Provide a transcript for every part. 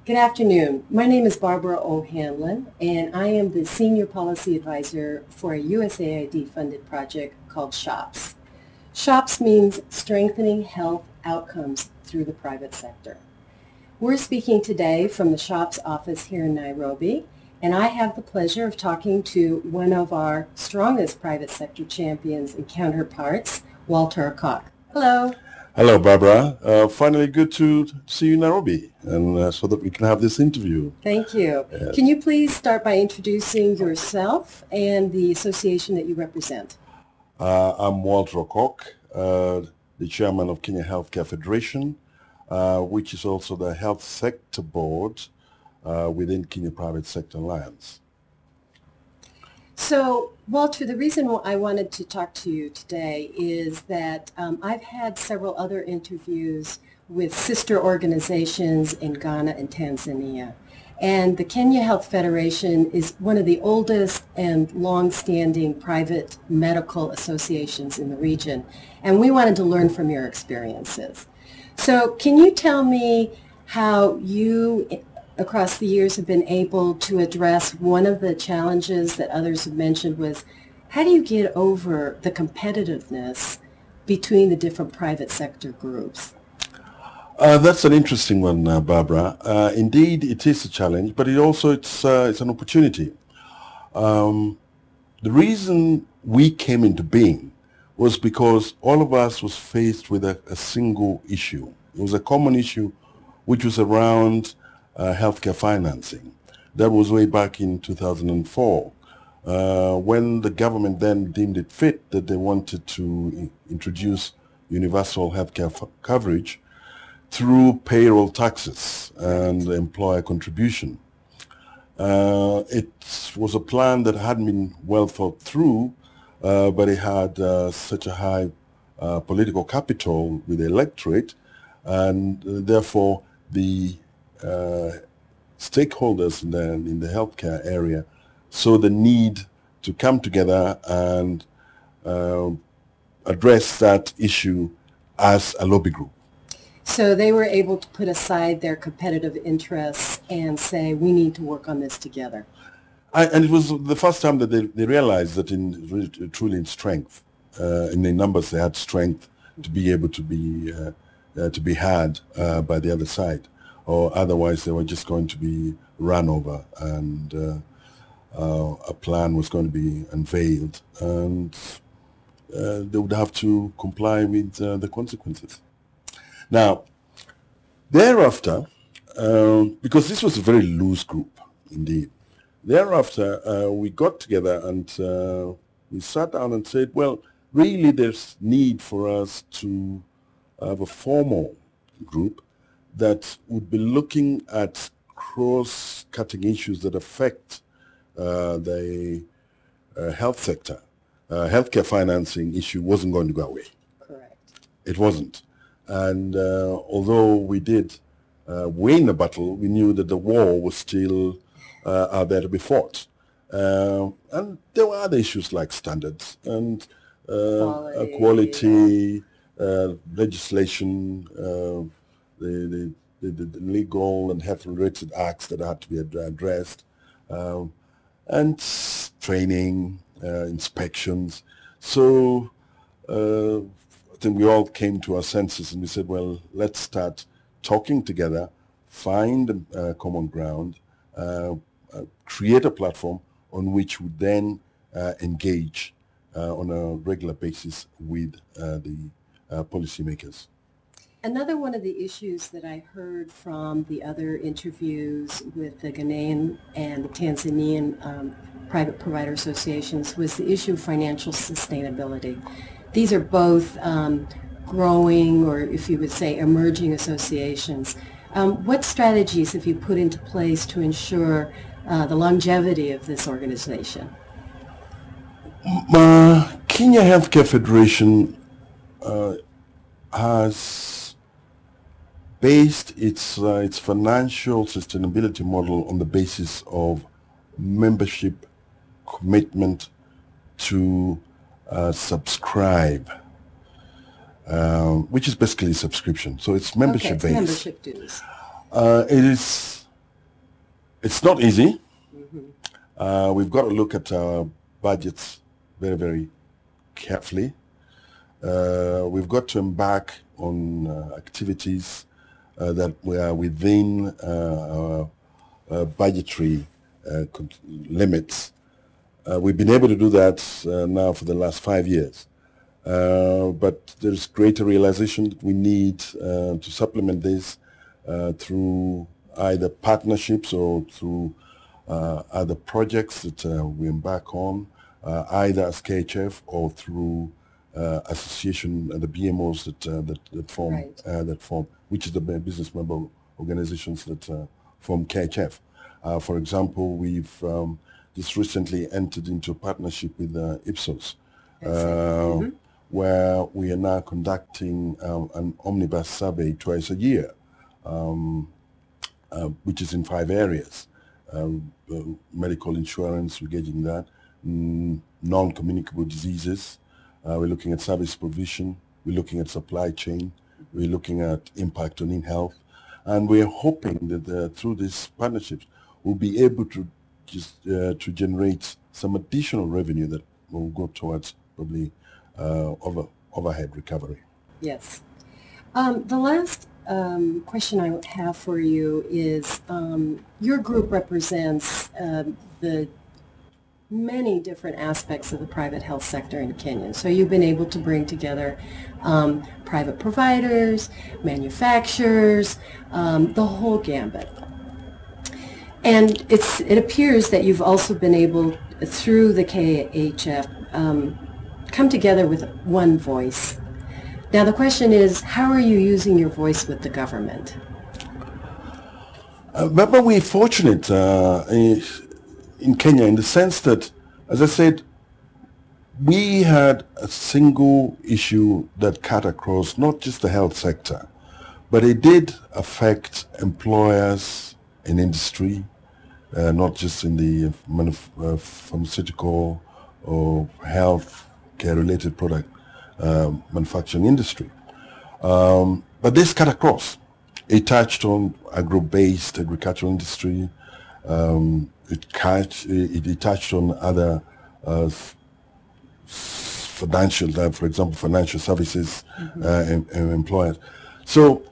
Good afternoon. My name is Barbara O'Hanlon, and I am the Senior Policy Advisor for a USAID-funded project called SHOPS. SHOPS means Strengthening Health Outcomes Through the Private Sector. We're speaking today from the SHOPS office here in Nairobi, and I have the pleasure of talking to one of our strongest private sector champions and counterparts, Walter Ookok. Hello. Hello, Barbara. Finally good to see you in Nairobi, and so that we can have this interview. Thank you. Yes. Can you please start by introducing yourself and the association that you represent? I'm Walter Ookok, the chairman of Kenya Healthcare Federation, which is also the health sector board within Kenya Private Sector Alliance. So, Walter, the reason I wanted to talk to you today is that I've had several other interviews with sister organizations in Ghana and Tanzania. And the Kenya Health Federation is one of the oldest and long-standing private medical associations in the region. And we wanted to learn from your experiences. So can you tell me how you across the years have been able to address one of the challenges that others have mentioned was how do you get over the competitiveness between the different private sector groups? That's an interesting one, Barbara. Indeed, it is a challenge, but it's an opportunity. The reason we came into being was because all of us was faced with a single issue. It was a common issue, which was around healthcare financing. That was way back in 2004, when the government then deemed it fit that they wanted to introduce universal healthcare coverage through payroll taxes and employer contribution. It was a plan that hadn't been well thought through, but it had such a high political capital with the electorate, and therefore the stakeholders in the healthcare area saw the need to come together and address that issue as a lobby group. So they were able to put aside their competitive interests and say, we need to work on this together. And it was the first time that they realized that truly in strength, in the numbers they had strength to be able to be had by the other side, or otherwise they were just going to be run over, and a plan was going to be unveiled, and they would have to comply with the consequences. Now, thereafter, because this was a very loose group indeed, thereafter we got together and we sat down and said, well, really there's need for us to have a formal group that would be looking at cross-cutting issues that affect the health sector. Healthcare financing issue wasn't going to go away. Correct. It wasn't. And although we did win the battle, we knew that the war was still out there to be fought. And there were other issues like standards and quality, legislation, the legal and health-related acts that had to be addressed, and training, inspections. So I think we all came to our senses and we said, well, let's start talking together, find a common ground, create a platform on which we then engage on a regular basis with the policymakers. Another one of the issues that I heard from the other interviews with the Ghanaian and the Tanzanian private provider associations was the issue of financial sustainability. These are both growing, or if you would say emerging associations. What strategies have you put into place to ensure the longevity of this organization? Kenya Healthcare Federation has based its financial sustainability model on the basis of membership commitment to subscribe, which is basically subscription. So it's membership based. Membership dues. It is It's not easy. We've got to look at our budgets very, very carefully. We've got to embark on activities that were within our budgetary limits. We've been able to do that now for the last 5 years. But there's greater realization that we need to supplement this through either partnerships or through other projects that we embark on, either as KHF or through association, the BMOs that form, Right. which is the business member organizations that form KHF. For example, we've just recently entered into a partnership with Ipsos, where we are now conducting an omnibus survey twice a year, which is in 5 areas. Medical insurance, we're gauging that, non-communicable diseases, we're looking at service provision, we're looking at supply chain, we're looking at impact on in-health, and we're hoping that through these partnerships we'll be able to just to generate some additional revenue that will go towards probably overhead recovery. Yes. The last question I have for you is your group represents the many different aspects of the private health sector in Kenya. So you've been able to bring together private providers, manufacturers, the whole gambit. And it appears that you've also been able, through the KHF, come together with one voice. Now the question is, how are you using your voice with the government? But we're fortunate in Kenya in the sense that, as I said, we had a single issue that cut across not just the health sector, but it did affect employers in industry, not just in the pharmaceutical or health care related product manufacturing industry. But this cut across. It touched on agro-based agricultural industry. It touched on other financial, for example, financial services and employers. So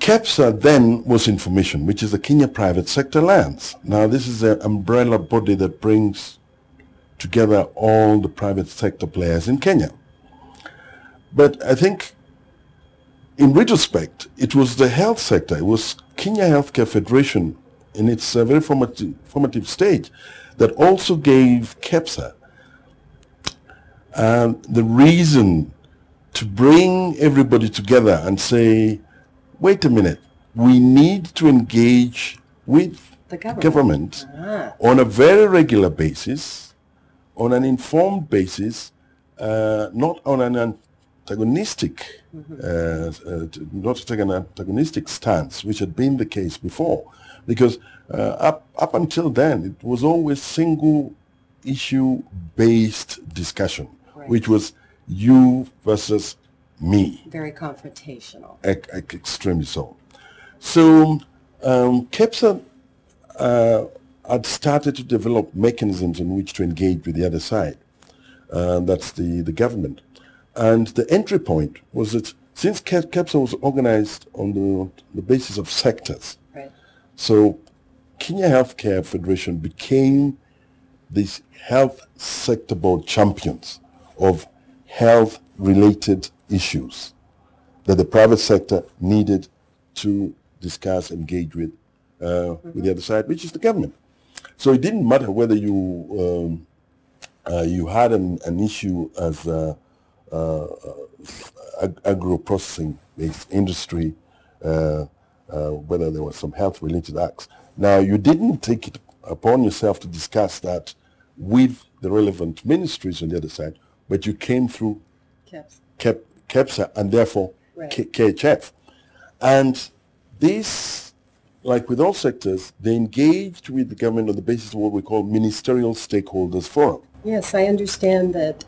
KEPSA then was information, which is the Kenya Private Sector Alliance. Now this is an umbrella body that brings together all the private sector players in Kenya. But I think in retrospect, it was the health sector, it was Kenya Healthcare Federation in its very formative stage that also gave KEPSA the reason to bring everybody together and say, wait a minute, we need to engage with The government Ah. on a very regular basis, on an informed basis, not on an antagonistic, not to take an antagonistic stance, which had been the case before, because up until then it was always single issue based discussion, Right. which was you versus me. Very confrontational. Extremely so. So KEPSA had started to develop mechanisms in which to engage with the other side. That's the government. And the entry point was that since KEPSA was organized on the basis of sectors, Right. so Kenya Healthcare Federation became these health sector board champions of health-related issues that the private sector needed to discuss, engage with the other side, which is the government. So it didn't matter whether you you had an issue as agro-processing based industry, whether there was some health-related acts. Now, you didn't take it upon yourself to discuss that with the relevant ministries on the other side, but you came through KEPSA and therefore Right. KHF. And this, like with all sectors, they engaged with the government on the basis of what we call Ministerial Stakeholders Forum. Yes, I understand that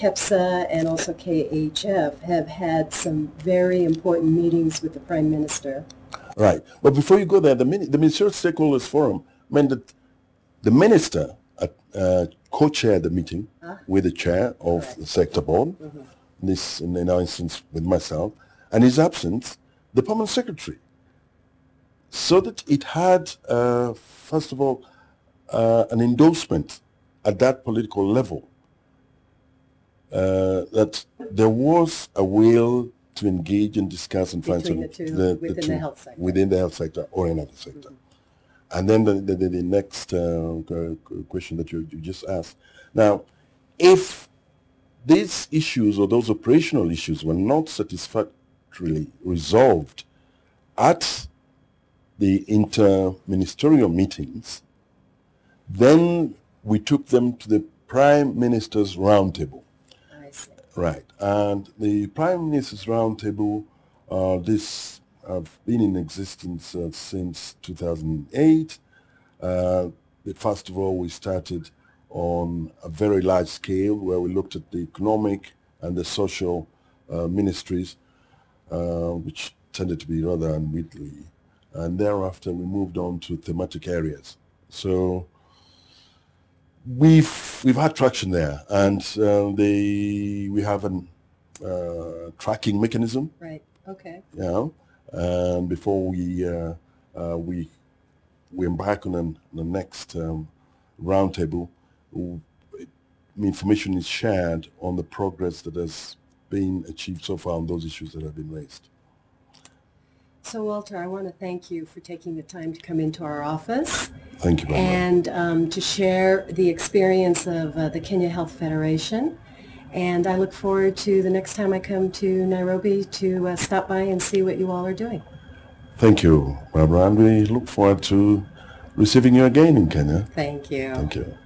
KEPSA and also KHF have had some very important meetings with the Prime Minister. Right. But before you go there, the Ministerial Stakeholders Forum meant that the minister co-chaired the meeting with the chair of Correct. the sector board, this in our instance with myself, and his absence, the permanent secretary. So that it had, first of all, an endorsement at that political level that there was a will to engage and discuss and find Between some within the health sector. within the health sector or another sector. And then the next question that you just asked. Now, if these issues or those operational issues were not satisfactorily resolved at the inter-ministerial meetings, then we took them to the Prime Minister's Roundtable. I see. Right, and the Prime Minister's Roundtable, this have been in existence since 2008. First of all, we started on a very large scale where we looked at the economic and the social ministries, which tended to be rather unwieldy. And thereafter, we moved on to thematic areas. So we've had traction there, and we have a tracking mechanism. Right. Okay. Yeah, and before we embark on the next roundtable, information is shared on the progress that has been achieved so far on those issues that have been raised. So, Walter, I want to thank you for taking the time to come into our office. Thank you very much. And to share the experience of the Kenya Health Federation. And I look forward to the next time I come to Nairobi to stop by and see what you all are doing. Thank you, Barbara, and we look forward to receiving you again in Kenya. Thank you. Thank you.